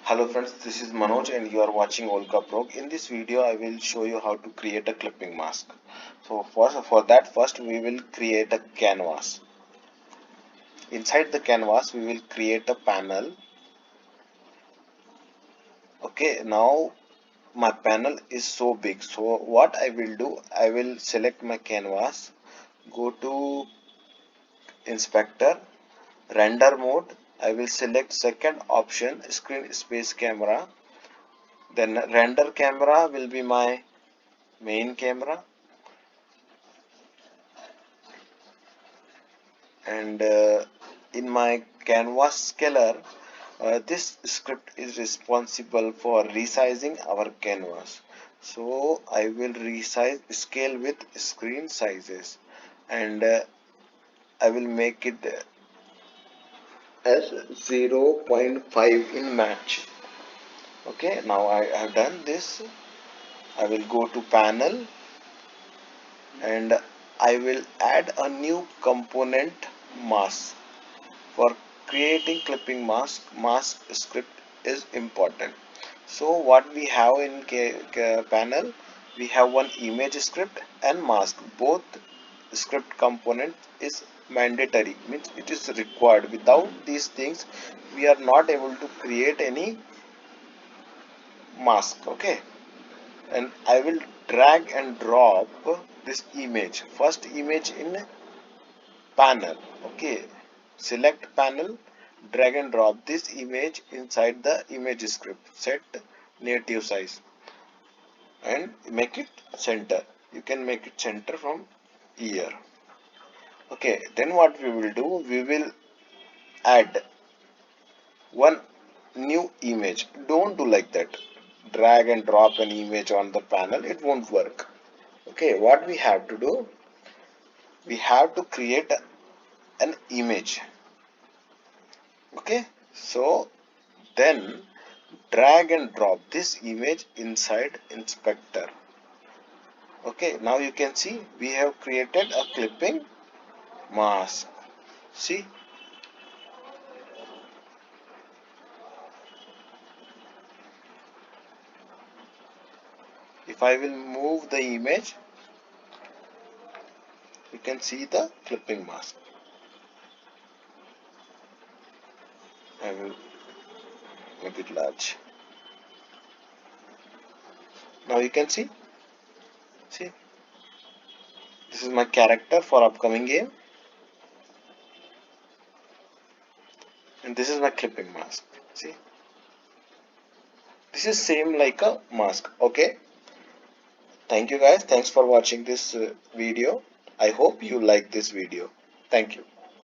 Hello friends, this is Manoj and you are watching Olka Pro. In this video, I will show you how to create a clipping mask. So first we will create a canvas. Inside the canvas, we will create a panel. Okay, now my panel is so big. So what I will do, I will select my canvas, go to inspector, render mode. I will select second option, screen space camera. Then render camera will be my main camera, and in my canvas scaler, this script is responsible for resizing our canvas. So I will resize scale with screen sizes, and I will make it as 0.5 in match. Okay, now I have done this. I will go to panel and I will add a new component mask. For creating clipping mask script is important. So what we have in panel, we have one image script and mask. Both script component is mandatory, means it is required. Without these things, we are not able to create any mask. Okay, and I will drag and drop this image. First image in panel. Okay, select panel, drag and drop this image inside the image script, set native size and make it center. You can make it center from here. Okay, then what we will do, we will add one new image. Don't do like that, drag and drop an image on the panel, it won't work. Okay, what we have to do, we have to create an image. Okay, so then drag and drop this image inside inspector. Okay, now you can see we have created a clipping mask. See, if I will move the image, you can see the clipping mask. I will make it large. Now you can see, this is my character for upcoming game, and this is my clipping mask. See, this is same like a mask. Okay, thank you guys, thanks for watching this video. I hope you like this video. Thank you.